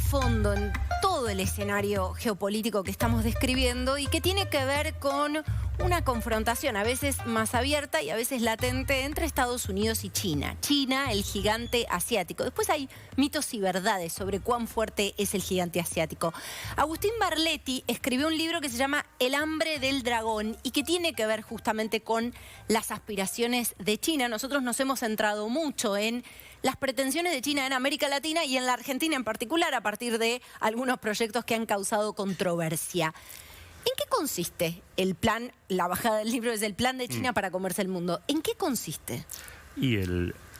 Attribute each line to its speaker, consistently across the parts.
Speaker 1: fondo en todo el escenario geopolítico que estamos describiendo y que tiene que ver con una confrontación a veces más abierta y a veces latente entre Estados Unidos y China. China, el gigante asiático. Después hay mitos y verdades sobre cuán fuerte es el gigante asiático. Agustín Barletti escribió un libro que se llama El hambre del dragón y que tiene que ver justamente con las aspiraciones de China. Nosotros nos hemos centrado mucho en las pretensiones de China en América Latina y en la Argentina en particular a partir de algunos proyectos que han causado controversia. ¿En qué consiste el plan? La bajada del libro es el plan de China para comerse el mundo. ¿En qué consiste?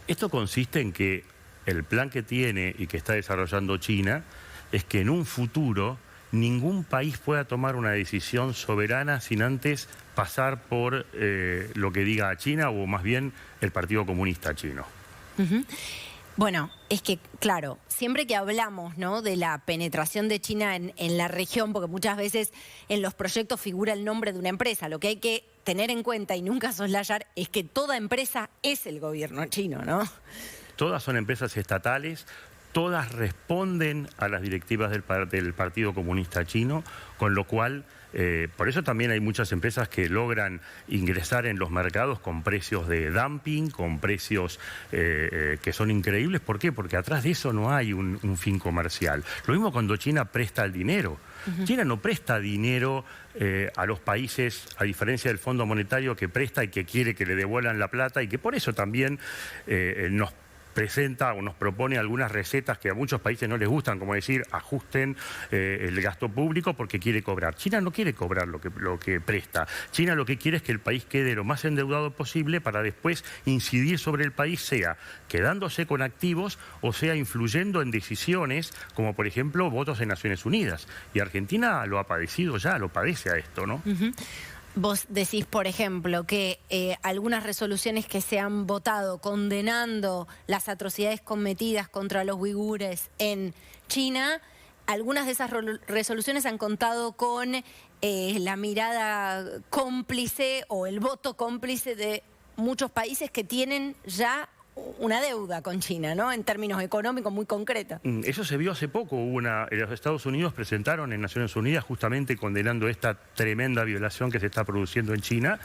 Speaker 2: Esto consiste en que el plan que tiene y que está desarrollando China es que en un futuro ningún país pueda tomar una decisión soberana sin antes pasar por lo que diga China o más bien el Partido Comunista Chino.
Speaker 1: Bueno, es que, claro, siempre que hablamos, ¿no?, de la penetración de China en la región, porque muchas veces en los proyectos figura el nombre de una empresa, lo que hay que tener en cuenta y nunca soslayar es que toda empresa es el gobierno chino, ¿no?
Speaker 2: Todas son empresas estatales, todas responden a las directivas del Partido Comunista Chino, con lo cual, por eso también hay muchas empresas que logran ingresar en los mercados con precios de dumping, con precios que son increíbles. ¿Por qué? Porque atrás de eso no hay un fin comercial. Lo mismo cuando China presta el dinero. China no presta dinero a los países, a diferencia del Fondo Monetario que presta y que quiere que le devuelvan la plata y que por eso también nos presenta o nos propone algunas recetas que a muchos países no les gustan, como decir, ajusten el gasto público porque quiere cobrar. China no quiere cobrar lo que presta. China lo que quiere es que el país quede lo más endeudado posible para después incidir sobre el país, sea quedándose con activos o sea influyendo en decisiones, como por ejemplo votos en Naciones Unidas. Y Argentina lo ha padecido ya, lo padece a esto, ¿no?
Speaker 1: Vos decís, por ejemplo, que algunas resoluciones que se han votado condenando las atrocidades cometidas contra los uigures en China, algunas de esas resoluciones han contado con la mirada cómplice o el voto cómplice de muchos países que tienen ya una deuda con China, ¿no?, en términos económicos muy concreta.
Speaker 2: Eso se vio hace poco. Los Estados Unidos presentaron en Naciones Unidas justamente condenando esta tremenda violación que se está produciendo en China.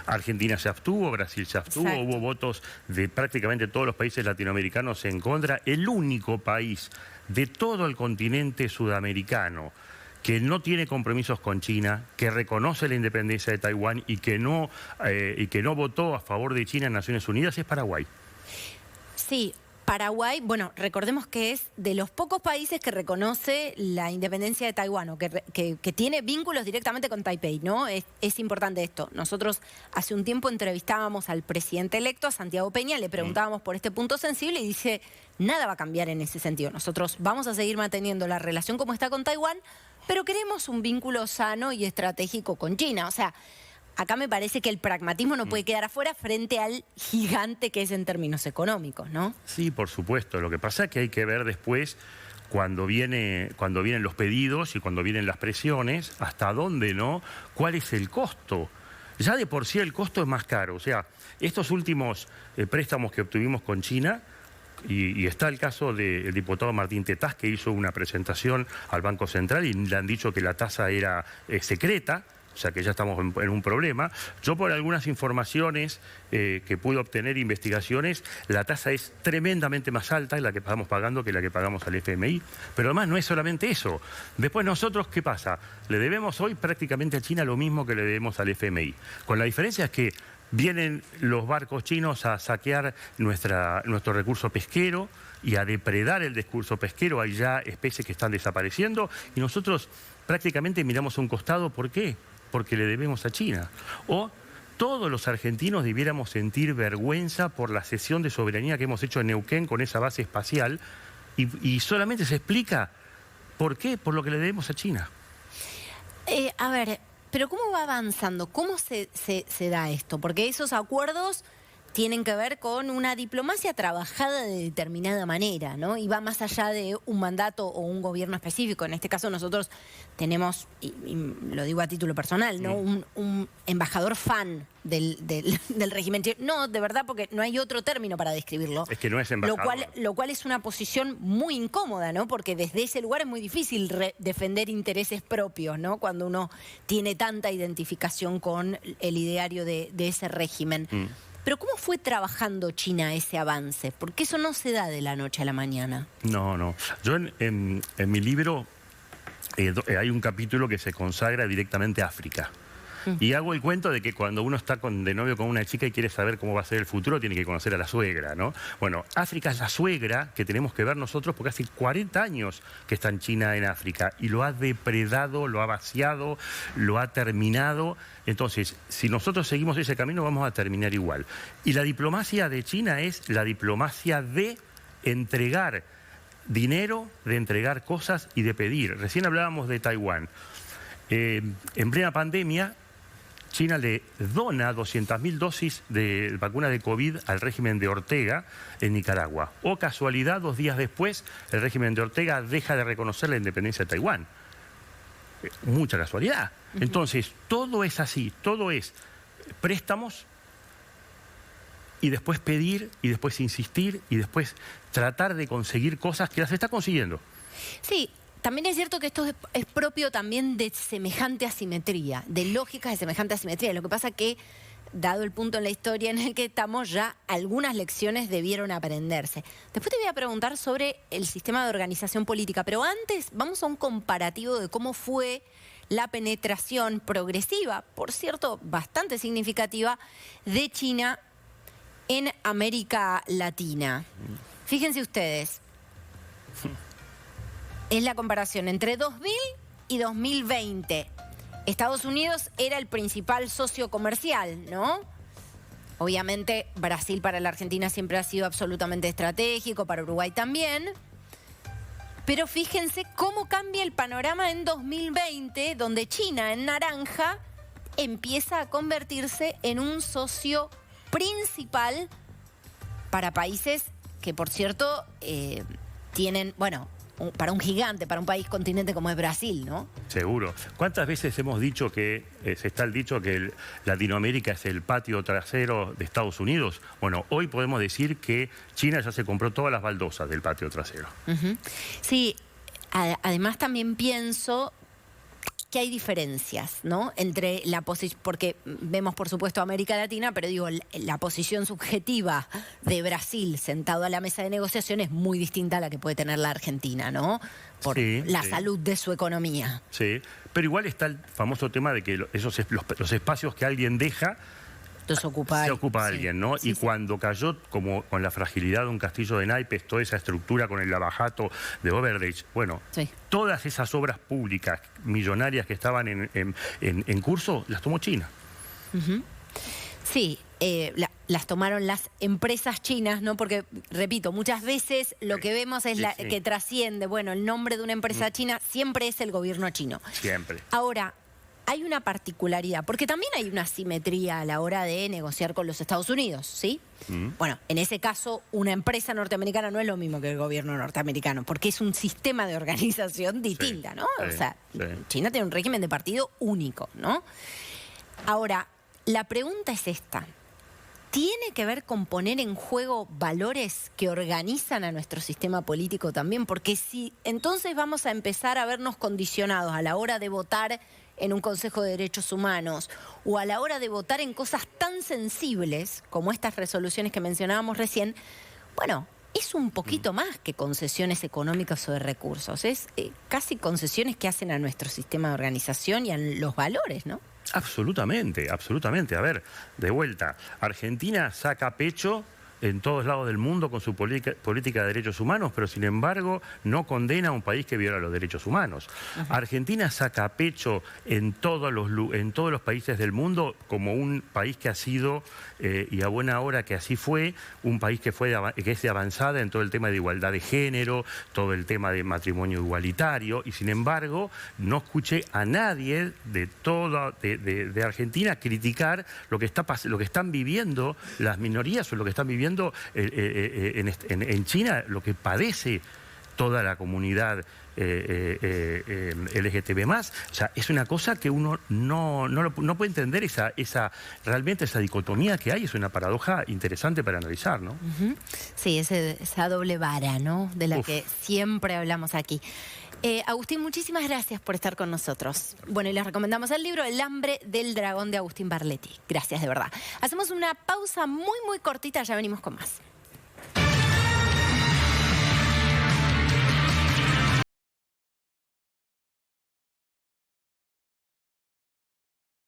Speaker 2: Argentina se abstuvo, Brasil se abstuvo,
Speaker 1: Exacto.
Speaker 2: Hubo votos de prácticamente todos los países latinoamericanos en contra. El único país de todo el continente sudamericano que no tiene compromisos con China, que reconoce la independencia de Taiwán y que no votó a favor de China en Naciones Unidas es Paraguay.
Speaker 1: Sí, Paraguay, bueno, recordemos que es de los pocos países que reconoce la independencia de Taiwán, o que tiene vínculos directamente con Taipei, ¿no? Es importante esto. Nosotros hace un tiempo entrevistábamos al presidente electo, a Santiago Peña, le preguntábamos por este punto sensible y dice, nada va a cambiar en ese sentido. Nosotros vamos a seguir manteniendo la relación como está con Taiwán, pero queremos un vínculo sano y estratégico con China. O sea, acá me parece que el pragmatismo no puede quedar afuera frente al gigante que es en términos económicos, ¿no?
Speaker 2: Sí, por supuesto. Lo que pasa es que hay que ver después, cuando vienen los pedidos y cuando vienen las presiones, hasta dónde, ¿no? ¿Cuál es el costo? Ya de por sí el costo es más caro. O sea, estos últimos préstamos que obtuvimos con China, y está el caso del diputado Martín Tetaz, que hizo una presentación al Banco Central y le han dicho que la tasa era secreta. O sea que ya estamos en un problema. Yo por algunas informaciones que pude obtener, investigaciones, la tasa es tremendamente más alta en la que estamos pagando que la que pagamos al FMI. Pero además no es solamente eso. Después nosotros, ¿qué pasa? Le debemos hoy prácticamente a China lo mismo que le debemos al FMI. Con la diferencia es que vienen los barcos chinos a saquear nuestro recurso pesquero y a depredar el recurso pesquero. Hay ya especies que están desapareciendo y nosotros prácticamente miramos a un costado. ¿Por qué? Porque le debemos a China. O todos los argentinos debiéramos sentir vergüenza por la cesión de soberanía que hemos hecho en Neuquén con esa base espacial y solamente se explica por qué, por lo que le debemos a China.
Speaker 1: A ver, pero ¿cómo va avanzando? ¿Cómo se da esto? Porque esos acuerdos tienen que ver con una diplomacia trabajada de determinada manera, ¿no? Y va más allá de un mandato o un gobierno específico. En este caso nosotros tenemos, y lo digo a título personal, ¿no? Un embajador fan del régimen chino. No, de verdad, porque no hay otro término para describirlo.
Speaker 2: Es que no es embajador.
Speaker 1: Lo cual es una posición muy incómoda, ¿no? Porque desde ese lugar es muy difícil defender intereses propios, ¿no? Cuando uno tiene tanta identificación con el ideario de ese régimen. Pero ¿cómo fue trabajando China ese avance? Porque eso no se da de la noche a la mañana.
Speaker 2: No. Yo en mi libro hay un capítulo que se consagra directamente a África. Y hago el cuento de que cuando uno está de novio con una chica y quiere saber cómo va a ser el futuro, tiene que conocer a la suegra, ¿no? Bueno, África es la suegra que tenemos que ver nosotros porque hace 40 años que está en China, en África, y lo ha depredado, lo ha vaciado, lo ha terminado. Entonces, si nosotros seguimos ese camino, vamos a terminar igual. Y la diplomacia de China es la diplomacia de entregar dinero, de entregar cosas y de pedir. Recién hablábamos de Taiwán. En plena pandemia, China le dona 200.000 dosis de vacuna de COVID al régimen de Ortega en Nicaragua. O casualidad, 2 días después, el régimen de Ortega deja de reconocer la independencia de Taiwán. Mucha casualidad. Entonces, todo es así, todo es préstamos y después pedir y después insistir y después tratar de conseguir cosas que las está consiguiendo.
Speaker 1: Sí. También es cierto que esto es propio también de semejante asimetría, de lógicas de semejante asimetría. Lo que pasa que, dado el punto en la historia en el que estamos, ya algunas lecciones debieron aprenderse. Después te voy a preguntar sobre el sistema de organización política, pero antes vamos a un comparativo de cómo fue la penetración progresiva, por cierto, bastante significativa, de China en América Latina. Fíjense ustedes. Es la comparación entre 2000 y 2020. Estados Unidos era el principal socio comercial, ¿no? Obviamente Brasil para la Argentina siempre ha sido absolutamente estratégico, para Uruguay también. Pero fíjense cómo cambia el panorama en 2020, donde China, en naranja, empieza a convertirse en un socio principal para países que, por cierto, tienen, bueno, para un gigante, para un país continente como es Brasil, ¿no?
Speaker 2: Seguro. ¿Cuántas veces hemos dicho que, se está el dicho que Latinoamérica es el patio trasero de Estados Unidos? Bueno, hoy podemos decir que China ya se compró todas las baldosas del patio trasero.
Speaker 1: Sí, además también pienso que hay diferencias, ¿no? Entre la posición, porque vemos por supuesto América Latina, pero digo, la posición subjetiva de Brasil sentado a la mesa de negociación es muy distinta a la que puede tener la Argentina, ¿no? Por la salud de su economía.
Speaker 2: Sí, pero igual está el famoso tema de que los espacios que alguien deja, se ocupa alguien, ¿no? Y cuando cayó, como con la fragilidad de un castillo de naipes, toda esa estructura con el lavajato de Overdrecht, bueno, todas esas obras públicas millonarias que estaban en curso, las tomó China.
Speaker 1: Sí, las tomaron las empresas chinas, ¿no? Porque, repito, muchas veces lo que vemos es que trasciende, bueno, el nombre de una empresa china siempre es el gobierno chino.
Speaker 2: Siempre.
Speaker 1: Ahora, hay una particularidad, porque también hay una asimetría a la hora de negociar con los Estados Unidos, ¿sí? Bueno, en ese caso, una empresa norteamericana no es lo mismo que el gobierno norteamericano, porque es un sistema de organización distinta, ¿no? O sea, China tiene un régimen de partido único, ¿no? Ahora, la pregunta es esta. ¿Tiene que ver con poner en juego valores que organizan a nuestro sistema político también? Porque si entonces vamos a empezar a vernos condicionados a la hora de votar en un Consejo de Derechos Humanos o a la hora de votar en cosas tan sensibles como estas resoluciones que mencionábamos recién, bueno, es un poquito más que concesiones económicas o de recursos, es casi concesiones que hacen a nuestro sistema de organización y a los valores, ¿no?
Speaker 2: Absolutamente, absolutamente. A ver, de vuelta, Argentina saca pecho en todos lados del mundo con su política de derechos humanos, pero sin embargo no condena a un país que viola los derechos humanos. Argentina saca pecho en todos los países del mundo como un país que ha sido, y a buena hora que así fue, un país que es de avanzada en todo el tema de igualdad de género, todo el tema de matrimonio igualitario, y sin embargo no escuché a nadie de Argentina criticar lo que están viviendo las minorías o lo que están viviendo en China, lo que padece toda la comunidad LGTB+. O sea, es una cosa que uno no puede entender, realmente esa dicotomía que hay. Es una paradoja interesante para analizar, ¿no?
Speaker 1: Sí, esa doble vara, ¿no? De la que siempre hablamos aquí. Agustín, muchísimas gracias por estar con nosotros. Bueno, y les recomendamos el libro El hambre del dragón de Agustín Barletti. Gracias, de verdad. Hacemos una pausa muy, muy cortita, ya venimos con más.